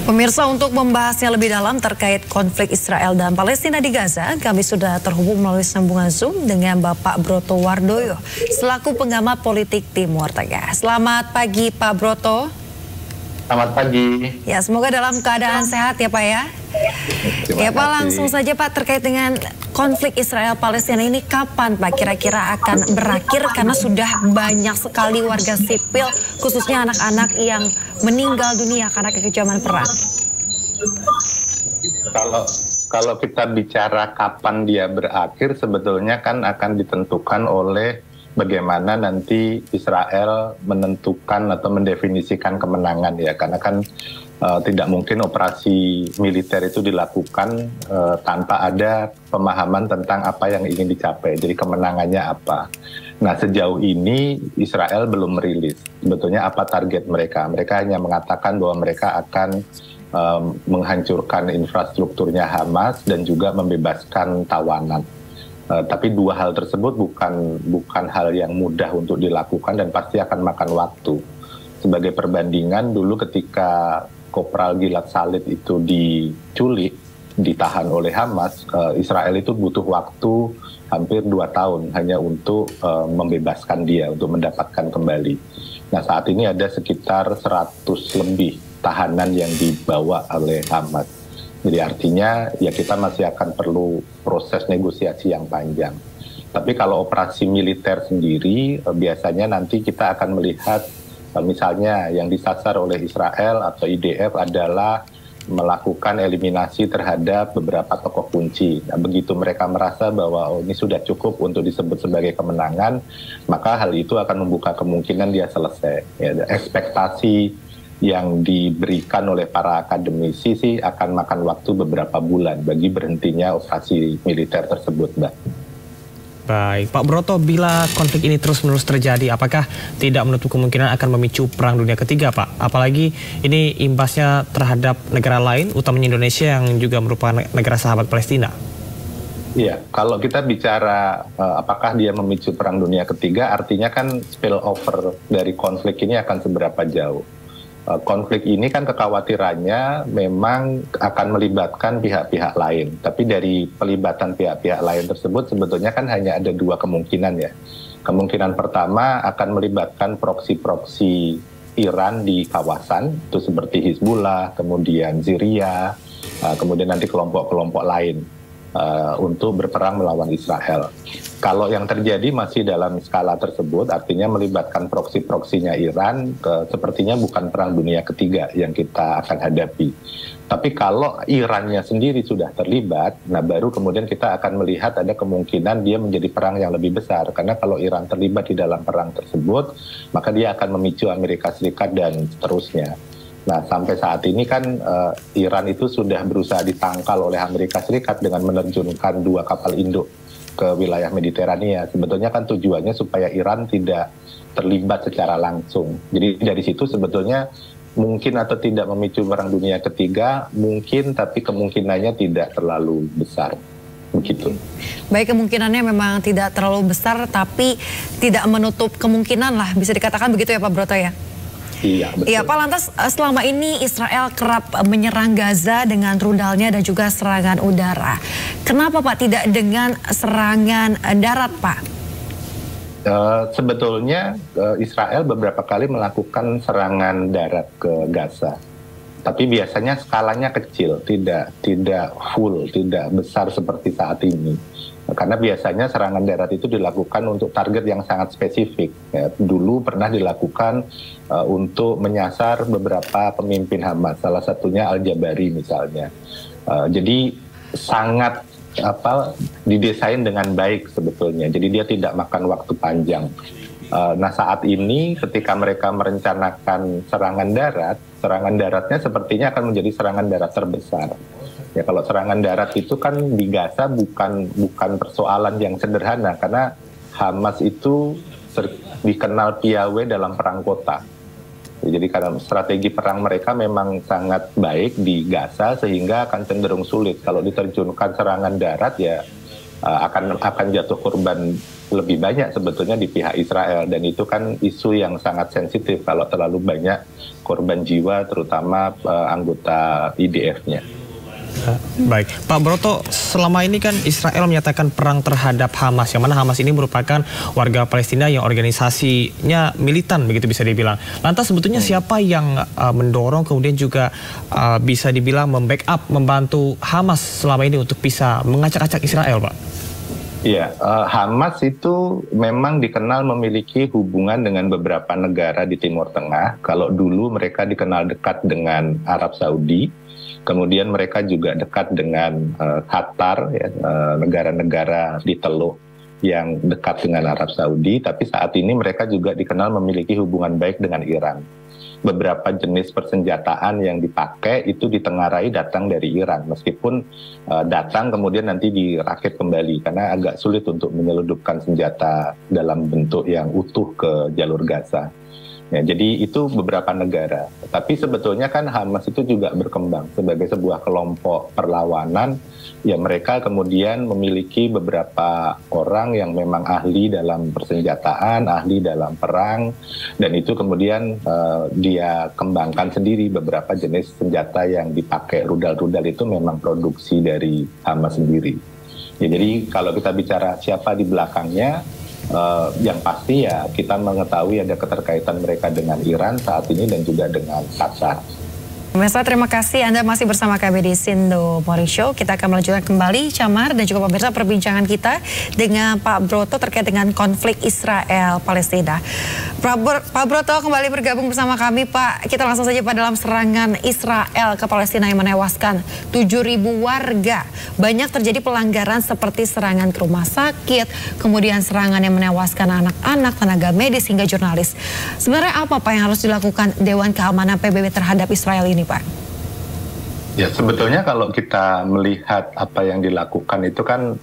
Pemirsa, untuk membahasnya lebih dalam terkait konflik Israel dan Palestina di Gaza, kami sudah terhubung melalui sambungan Zoom dengan Bapak Broto Wardoyo, selaku pengamat politik Timur Tengah. Selamat pagi Pak Broto. Selamat pagi. Ya, semoga dalam keadaan sehat ya Pak ya. Ya Pak, langsung saja Pak, terkait dengan konflik Israel-Palestina ini kapan Pak kira-kira akan berakhir, karena sudah banyak sekali warga sipil khususnya anak-anak yang meninggal dunia karena kekejaman perang. Kalau kita bicara kapan dia berakhir, sebetulnya kan akan ditentukan oleh bagaimana nanti Israel menentukan atau mendefinisikan kemenangan ya, karena kan tidak mungkin operasi militer itu dilakukan tanpa ada pemahaman tentang apa yang ingin dicapai, jadi kemenangannya apa. Nah, sejauh ini Israel belum merilis sebetulnya apa target mereka. Mereka hanya mengatakan bahwa mereka akan menghancurkan infrastrukturnya Hamas dan juga membebaskan tawanan. Tapi dua hal tersebut bukan hal yang mudah untuk dilakukan dan pasti akan makan waktu. Sebagai perbandingan, dulu ketika Kopral Gilad Shalit itu diculik, ditahan oleh Hamas, Israel itu butuh waktu hampir 2 tahun hanya untuk membebaskan dia, untuk mendapatkan kembali. Nah, saat ini ada sekitar 100 lebih tahanan yang dibawa oleh Hamas. Jadi artinya ya kita masih akan perlu proses negosiasi yang panjang. Tapi kalau operasi militer sendiri, biasanya nanti kita akan melihat misalnya yang disasar oleh Israel atau IDF adalah melakukan eliminasi terhadap beberapa tokoh kunci. Nah, begitu mereka merasa bahwa ini sudah cukup untuk disebut sebagai kemenangan, maka hal itu akan membuka kemungkinan dia selesai. Ya, ekspektasi yang diberikan oleh para akademisi sih akan makan waktu beberapa bulan bagi berhentinya operasi militer tersebut, Mbak. Baik, Pak Broto, bila konflik ini terus-menerus terjadi, apakah tidak menutup kemungkinan akan memicu perang dunia ketiga, Pak? Apalagi ini imbasnya terhadap negara lain, utamanya Indonesia yang juga merupakan negara sahabat Palestina. Iya, kalau kita bicara apakah dia memicu perang dunia ketiga, artinya kan spillover dari konflik ini akan seberapa jauh. Konflik ini kan kekhawatirannya memang akan melibatkan pihak-pihak lain. Tapi dari pelibatan pihak-pihak lain tersebut sebetulnya kan hanya ada 2 kemungkinan ya. Kemungkinan pertama akan melibatkan proksi-proksi Iran di kawasan, itu seperti Hizbullah, kemudian Syria, kemudian nanti kelompok-kelompok lain untuk berperang melawan Israel. Kalau yang terjadi masih dalam skala tersebut, artinya melibatkan proksi-proksinya Iran, sepertinya bukan perang dunia ketiga yang kita akan hadapi. Tapi kalau Irannya sendiri sudah terlibat, nah baru kemudian kita akan melihat ada kemungkinan dia menjadi perang yang lebih besar. Karena kalau Iran terlibat di dalam perang tersebut, maka dia akan memicu Amerika Serikat dan seterusnya. Nah, sampai saat ini kan Iran itu sudah berusaha ditangkal oleh Amerika Serikat dengan menerjunkan 2 kapal induk ke wilayah Mediterania. Sebetulnya kan tujuannya supaya Iran tidak terlibat secara langsung. Jadi dari situ sebetulnya mungkin atau tidak memicu perang dunia ketiga, mungkin, tapi kemungkinannya tidak terlalu besar. Begitu. Baik, kemungkinannya memang tidak terlalu besar, tapi tidak menutup kemungkinan lah, bisa dikatakan begitu ya Pak Broto ya? Iya, betul. Iya Pak, lantas selama ini Israel kerap menyerang Gaza dengan rudalnya dan juga serangan udara. Kenapa Pak tidak dengan serangan darat Pak? Sebetulnya Israel beberapa kali melakukan serangan darat ke Gaza. Tapi biasanya skalanya kecil, tidak full, tidak besar seperti saat ini. Karena biasanya serangan darat itu dilakukan untuk target yang sangat spesifik. Ya, dulu pernah dilakukan untuk menyasar beberapa pemimpin Hamas, salah satunya Al-Jabari misalnya. Jadi sangat didesain dengan baik sebetulnya. Jadi dia tidak makan waktu panjang. Nah, saat ini ketika mereka merencanakan serangan daratnya sepertinya akan menjadi serangan darat terbesar. Ya, kalau serangan darat itu kan di Gaza bukan persoalan yang sederhana, karena Hamas itu dikenal piawai dalam perang kota. Jadi karena strategi perang mereka memang sangat baik di Gaza, sehingga akan cenderung sulit. Kalau diterjunkan serangan darat ya akan jatuh korban lebih banyak sebetulnya di pihak Israel, dan itu kan isu yang sangat sensitif kalau terlalu banyak korban jiwa, terutama anggota IDF-nya. Baik, Pak Broto, selama ini kan Israel menyatakan perang terhadap Hamas, yang mana Hamas ini merupakan warga Palestina yang organisasinya militan, begitu bisa dibilang. Lantas sebetulnya siapa yang mendorong kemudian juga bisa dibilang membackup, membantu Hamas selama ini untuk bisa mengacak-acak Israel, Pak? Iya, Hamas itu memang dikenal memiliki hubungan dengan beberapa negara di Timur Tengah. Kalau dulu mereka dikenal dekat dengan Arab Saudi, kemudian mereka juga dekat dengan Qatar, ya, negara-negara di Teluk yang dekat dengan Arab Saudi, tapi saat ini mereka juga dikenal memiliki hubungan baik dengan Iran. Beberapa jenis persenjataan yang dipakai itu ditengarai datang dari Iran, meskipun datang kemudian nanti dirakit kembali karena agak sulit untuk menyeludupkan senjata dalam bentuk yang utuh ke jalur Gaza. Ya, jadi itu beberapa negara. Tapi sebetulnya kan Hamas itu juga berkembang sebagai sebuah kelompok perlawanan yang mereka kemudian memiliki beberapa orang yang memang ahli dalam persenjataan, ahli dalam perang, dan itu kemudian dia kembangkan sendiri beberapa jenis senjata yang dipakai. Rudal-rudal itu memang produksi dari Hamas sendiri. Ya, jadi kalau kita bicara siapa di belakangnya, yang pasti ya kita mengetahui ada keterkaitan mereka dengan Iran saat ini dan juga dengan Qatar. Pemirsa, terima kasih Anda masih bersama kami di Sindo Morning Show. Kita akan melanjutkan kembali, Camar dan juga pemirsa, perbincangan kita dengan Pak Broto terkait dengan konflik Israel-Palestina. Pak Broto kembali bergabung bersama kami, Pak. Kita langsung saja Pak, dalam serangan Israel ke Palestina yang menewaskan 7.000 warga. Banyak terjadi pelanggaran seperti serangan ke rumah sakit, kemudian serangan yang menewaskan anak-anak, tenaga medis, hingga jurnalis. Sebenarnya apa Pak yang harus dilakukan Dewan Keamanan PBB terhadap Israel ini, Pak? Ya, sebetulnya kalau kita melihat apa yang dilakukan itu kan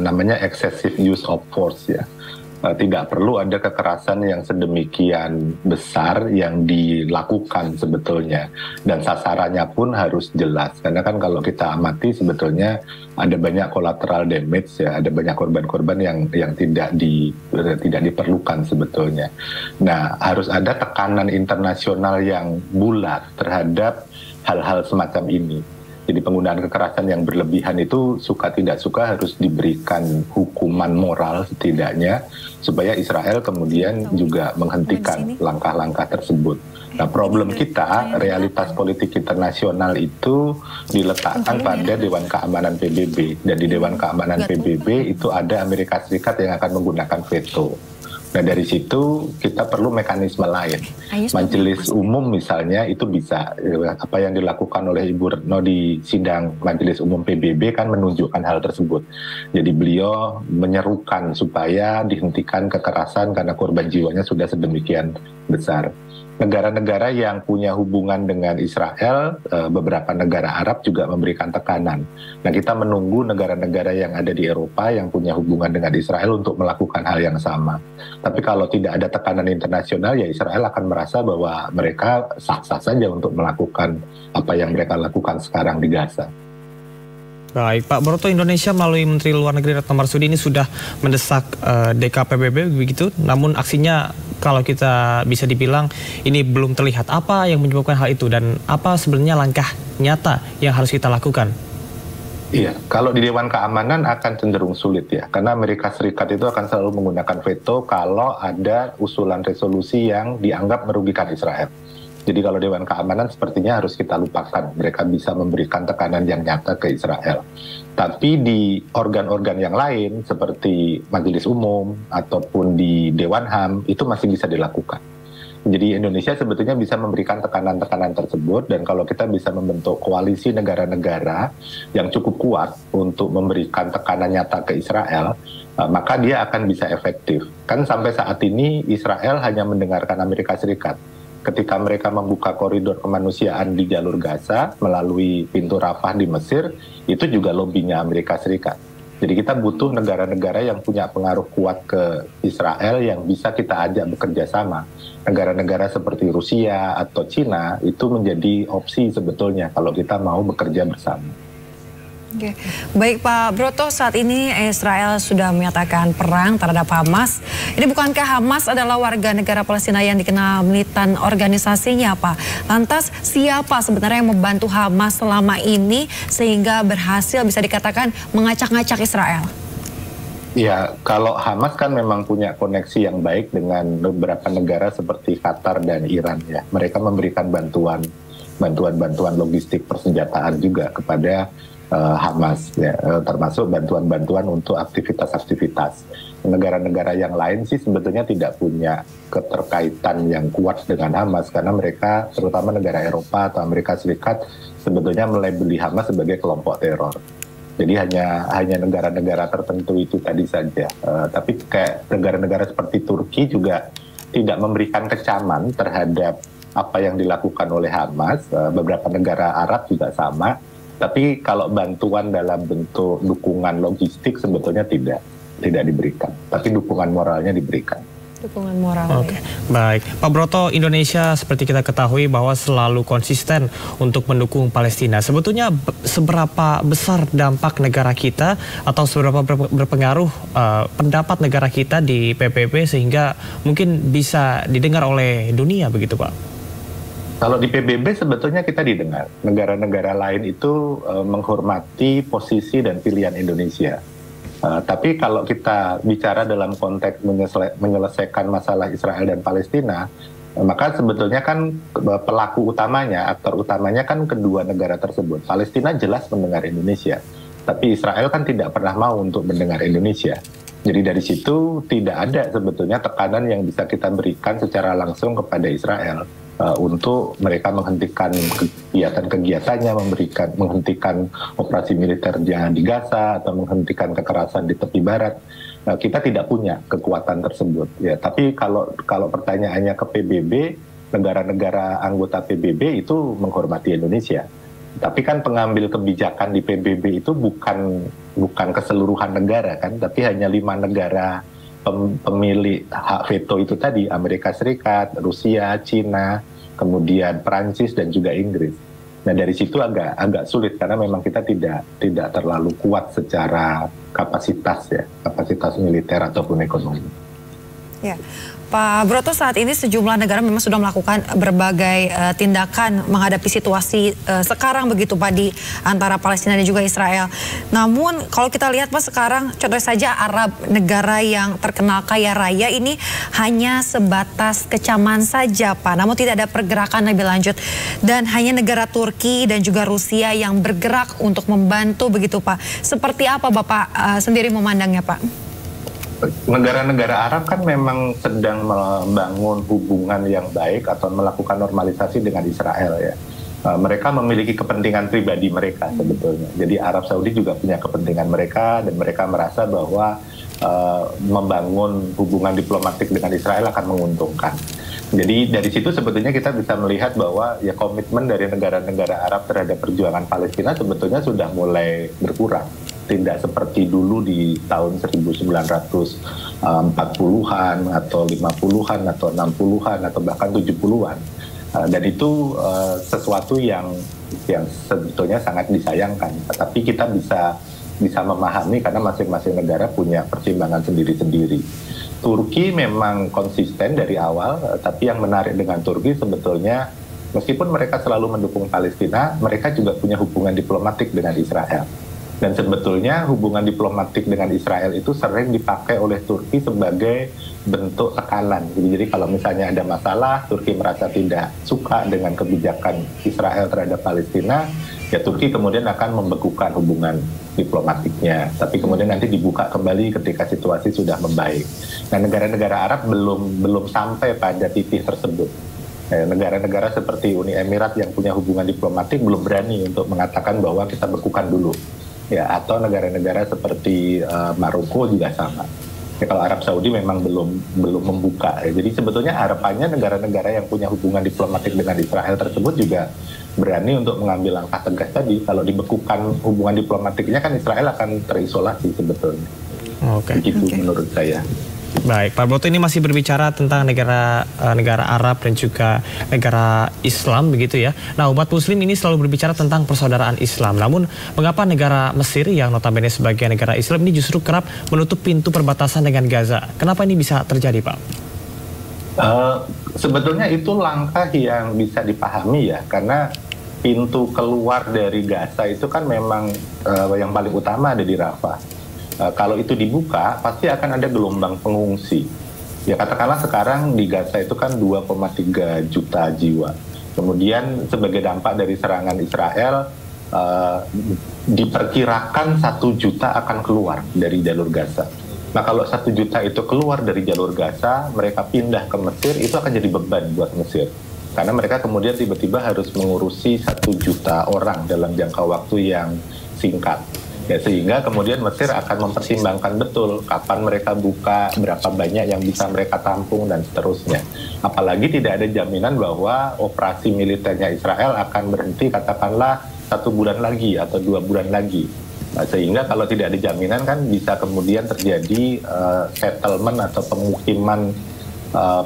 namanya excessive use of force, ya. Tidak perlu ada kekerasan yang sedemikian besar yang dilakukan sebetulnya, dan sasarannya pun harus jelas, karena kan kalau kita amati sebetulnya ada banyak collateral damage, ya, ada banyak korban-korban yang tidak diperlukan sebetulnya. Nah, harus ada tekanan internasional yang bulat terhadap hal-hal semacam ini. Jadi penggunaan kekerasan yang berlebihan itu suka tidak suka harus diberikan hukuman moral setidaknya, supaya Israel kemudian juga menghentikan langkah-langkah tersebut. Nah, problem kita, realitas politik internasional itu diletakkan pada Dewan Keamanan PBB. Dan di Dewan Keamanan PBB itu ada Amerika Serikat yang akan menggunakan veto. Nah, dari situ kita perlu mekanisme lain. Majelis Umum misalnya itu bisa, apa yang dilakukan oleh Ibu Retno di sidang Majelis Umum PBB kan menunjukkan hal tersebut. Jadi beliau menyerukan supaya dihentikan kekerasan karena korban jiwanya sudah sedemikian besar. Negara-negara yang punya hubungan dengan Israel, beberapa negara Arab juga memberikan tekanan. Nah, kita menunggu negara-negara yang ada di Eropa yang punya hubungan dengan Israel untuk melakukan hal yang sama. Tapi kalau tidak ada tekanan internasional, ya Israel akan merasa bahwa mereka sah-sah saja untuk melakukan apa yang mereka lakukan sekarang di Gaza. Baik, Pak Broto, Indonesia melalui Menteri Luar Negeri Retno Marsudi ini sudah mendesak DKPBB begitu, namun aksinya kalau kita bisa dibilang ini belum terlihat. Apa yang menyebabkan hal itu dan apa sebenarnya langkah nyata yang harus kita lakukan? Iya, kalau di Dewan Keamanan akan cenderung sulit, ya, karena Amerika Serikat itu akan selalu menggunakan veto kalau ada usulan resolusi yang dianggap merugikan Israel. Jadi kalau Dewan Keamanan sepertinya harus kita lupakan, mereka bisa memberikan tekanan yang nyata ke Israel. Tapi di organ-organ yang lain seperti Majelis Umum ataupun di Dewan HAM itu masih bisa dilakukan. Jadi Indonesia sebetulnya bisa memberikan tekanan-tekanan tersebut, dan kalau kita bisa membentuk koalisi negara-negara yang cukup kuat untuk memberikan tekanan nyata ke Israel, maka dia akan bisa efektif. Kan sampai saat ini Israel hanya mendengarkan Amerika Serikat. Ketika mereka membuka koridor kemanusiaan di jalur Gaza melalui pintu Rafah di Mesir, itu juga lobbynya Amerika Serikat. Jadi kita butuh negara-negara yang punya pengaruh kuat ke Israel yang bisa kita ajak bekerja sama. Negara-negara seperti Rusia atau Cina itu menjadi opsi sebetulnya kalau kita mau bekerja bersama. Oke. Baik Pak Broto, saat ini Israel sudah menyatakan perang terhadap Hamas. Ini bukankah Hamas adalah warga negara Palestina yang dikenal militan organisasinya Pak? Lantas siapa sebenarnya yang membantu Hamas selama ini sehingga berhasil bisa dikatakan mengacak-ngacak Israel? Ya, kalau Hamas kan memang punya koneksi yang baik dengan beberapa negara seperti Qatar dan Iran ya. Mereka memberikan bantuan logistik persenjataan juga kepada Hamas ya, termasuk bantuan-bantuan untuk aktivitas-aktivitas. Negara-negara yang lain sih sebetulnya tidak punya keterkaitan yang kuat dengan Hamas karena mereka, terutama negara Eropa atau Amerika Serikat, sebetulnya melabeli Hamas sebagai kelompok teror. Jadi hanya negara-negara tertentu itu tadi saja. Tapi kayak negara-negara seperti Turki juga tidak memberikan kecaman terhadap apa yang dilakukan oleh Hamas. Beberapa negara Arab juga sama. Tapi kalau bantuan dalam bentuk dukungan logistik sebetulnya tidak diberikan. Tapi dukungan moralnya diberikan. Dukungan moral. Oke, baik. Pak Broto, Indonesia seperti kita ketahui bahwa selalu konsisten untuk mendukung Palestina. Sebetulnya seberapa besar dampak negara kita atau seberapa berpengaruh pendapat negara kita di PBB sehingga mungkin bisa didengar oleh dunia begitu Pak? Kalau di PBB sebetulnya kita didengar. Negara-negara lain itu menghormati posisi dan pilihan Indonesia. Tapi kalau kita bicara dalam konteks menyelesaikan masalah Israel dan Palestina, maka sebetulnya kan pelaku utamanya, aktor utamanya kan kedua negara tersebut. Palestina jelas mendengar Indonesia, tapi Israel kan tidak pernah mau untuk mendengar Indonesia. Jadi dari situ tidak ada sebetulnya tekanan yang bisa kita berikan secara langsung kepada Israel untuk mereka menghentikan kegiatan-kegiatannya, menghentikan operasi militernya di Gaza atau menghentikan kekerasan di tepi barat. Kita tidak punya kekuatan tersebut. Ya, tapi kalau pertanyaannya ke PBB, negara-negara anggota PBB itu menghormati Indonesia. Tapi kan pengambil kebijakan di PBB itu bukan keseluruhan negara kan, tapi hanya 5 negara pemilik hak veto itu tadi, Amerika Serikat, Rusia, Cina, kemudian Perancis dan juga Inggris. Nah dari situ agak sulit karena memang kita tidak terlalu kuat secara kapasitas militer ataupun ekonomi. Ya. Pak Broto, saat ini sejumlah negara memang sudah melakukan berbagai tindakan menghadapi situasi sekarang begitu Pak di antara Palestina dan juga Israel. Namun kalau kita lihat Pak sekarang contoh saja Arab, negara yang terkenal kaya raya ini hanya sebatas kecaman saja Pak. Namun tidak ada pergerakan lebih lanjut dan hanya negara Turki dan juga Rusia yang bergerak untuk membantu begitu Pak. Seperti apa Bapak sendiri memandangnya Pak? Negara-negara Arab kan memang sedang membangun hubungan yang baik atau melakukan normalisasi dengan Israel ya. Mereka memiliki kepentingan pribadi mereka sebetulnya. Jadi Arab Saudi juga punya kepentingan mereka dan mereka merasa bahwa membangun hubungan diplomatik dengan Israel akan menguntungkan. Jadi dari situ sebetulnya kita bisa melihat bahwa ya komitmen dari negara-negara Arab terhadap perjuangan Palestina sebetulnya sudah mulai berkurang. Tidak seperti dulu di tahun 1940-an atau 50-an atau 60-an atau bahkan 70-an. Dan itu sesuatu yang sebetulnya sangat disayangkan. Tapi kita bisa memahami karena masing-masing negara punya pertimbangan sendiri-sendiri. Turki memang konsisten dari awal, tapi yang menarik dengan Turki sebetulnya meskipun mereka selalu mendukung Palestina, mereka juga punya hubungan diplomatik dengan Israel. Dan sebetulnya hubungan diplomatik dengan Israel itu sering dipakai oleh Turki sebagai bentuk tekanan. Jadi kalau misalnya ada masalah, Turki merasa tidak suka dengan kebijakan Israel terhadap Palestina, ya Turki kemudian akan membekukan hubungan diplomatiknya. Tapi kemudian nanti dibuka kembali ketika situasi sudah membaik. Nah, negara-negara Arab belum sampai pada titik tersebut. Negara-negara seperti Uni Emirat yang punya hubungan diplomatik belum berani untuk mengatakan bahwa kita bekukan dulu. Ya, atau negara-negara seperti Maroko juga sama. Ya, kalau Arab Saudi memang belum membuka. Ya. Jadi sebetulnya harapannya negara-negara yang punya hubungan diplomatik dengan Israel tersebut juga berani untuk mengambil langkah tegas tadi. Kalau dibekukan hubungan diplomatiknya kan Israel akan terisolasi sebetulnya. Begitu menurut saya. Baik, Pak Broto, ini masih berbicara tentang negara Arab dan juga negara Islam begitu ya. Nah, umat Muslim ini selalu berbicara tentang persaudaraan Islam. Namun, mengapa negara Mesir yang notabene sebagai negara Islam ini justru kerap menutup pintu perbatasan dengan Gaza? Kenapa ini bisa terjadi, Pak? Sebetulnya itu langkah yang bisa dipahami ya, karena pintu keluar dari Gaza itu kan memang yang paling utama ada di Rafah. Kalau itu dibuka, pasti akan ada gelombang pengungsi. Ya katakanlah sekarang di Gaza itu kan 2,3 juta jiwa. Kemudian sebagai dampak dari serangan Israel, diperkirakan 1 juta akan keluar dari jalur Gaza. Nah kalau 1 juta itu keluar dari jalur Gaza, mereka pindah ke Mesir, itu akan jadi beban buat Mesir. Karena mereka kemudian tiba-tiba harus mengurusi 1 juta orang dalam jangka waktu yang singkat. Ya, sehingga kemudian Mesir akan mempertimbangkan betul kapan mereka buka, berapa banyak yang bisa mereka tampung, dan seterusnya. Apalagi tidak ada jaminan bahwa operasi militernya Israel akan berhenti katakanlah 1 bulan lagi atau 2 bulan lagi. Nah, sehingga kalau tidak ada jaminan kan bisa kemudian terjadi settlement atau pemukiman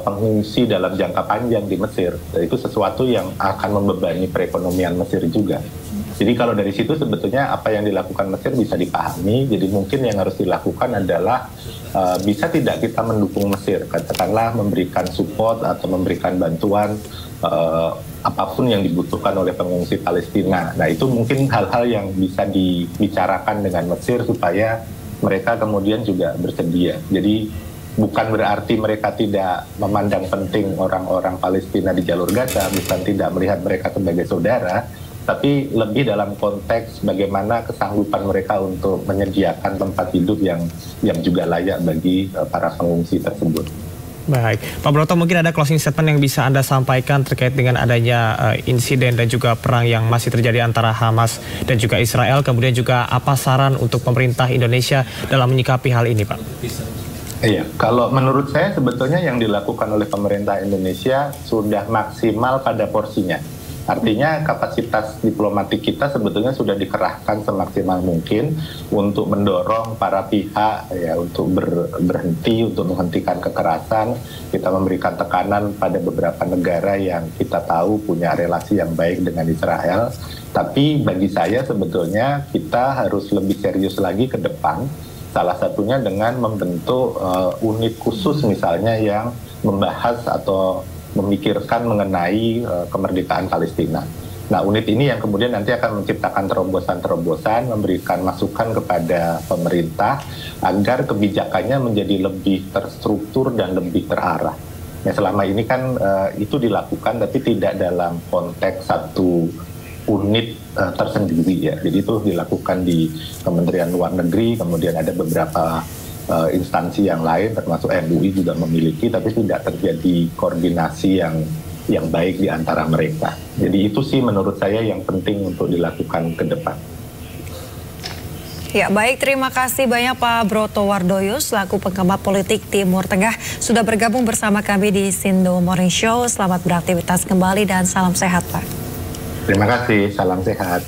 pengungsi dalam jangka panjang di Mesir. Dan itu sesuatu yang akan membebani perekonomian Mesir juga. Jadi kalau dari situ sebetulnya apa yang dilakukan Mesir bisa dipahami. Jadi mungkin yang harus dilakukan adalah bisa tidak kita mendukung Mesir, katakanlah memberikan support atau memberikan bantuan apapun yang dibutuhkan oleh pengungsi Palestina. Nah itu mungkin hal-hal yang bisa dibicarakan dengan Mesir supaya mereka kemudian juga bersedia. Jadi bukan berarti mereka tidak memandang penting orang-orang Palestina di jalur Gaza, bukan tidak melihat mereka sebagai saudara, tapi lebih dalam konteks bagaimana kesanggupan mereka untuk menyediakan tempat hidup yang juga layak bagi para pengungsi tersebut. Baik, Pak Broto, mungkin ada closing statement yang bisa Anda sampaikan terkait dengan adanya insiden dan juga perang yang masih terjadi antara Hamas dan juga Israel, kemudian juga apa saran untuk pemerintah Indonesia dalam menyikapi hal ini, Pak? Iya, kalau menurut saya sebetulnya yang dilakukan oleh pemerintah Indonesia sudah maksimal pada porsinya. Artinya kapasitas diplomatik kita sebetulnya sudah dikerahkan semaksimal mungkin untuk mendorong para pihak ya untuk berhenti, untuk menghentikan kekerasan. Kita memberikan tekanan pada beberapa negara yang kita tahu punya relasi yang baik dengan Israel. Tapi bagi saya sebetulnya kita harus lebih serius lagi ke depan. Salah satunya dengan membentuk unit khusus misalnya yang membahas atau memikirkan mengenai kemerdekaan Palestina. Nah, unit ini yang kemudian nanti akan menciptakan terobosan-terobosan, memberikan masukan kepada pemerintah agar kebijakannya menjadi lebih terstruktur dan lebih terarah. Nah, selama ini kan itu dilakukan, tapi tidak dalam konteks satu unit tersendiri ya. Jadi itu dilakukan di Kementerian Luar Negeri, kemudian ada beberapa instansi yang lain termasuk MUI juga memiliki, tapi tidak terjadi koordinasi yang baik di antara mereka. Jadi itu sih menurut saya yang penting untuk dilakukan ke depan. Ya baik, terima kasih banyak Pak Broto Wardoyo selaku pengamat politik Timur Tengah sudah bergabung bersama kami di Sindo Morning Show. Selamat beraktivitas kembali dan salam sehat, Pak. Terima kasih, salam sehat.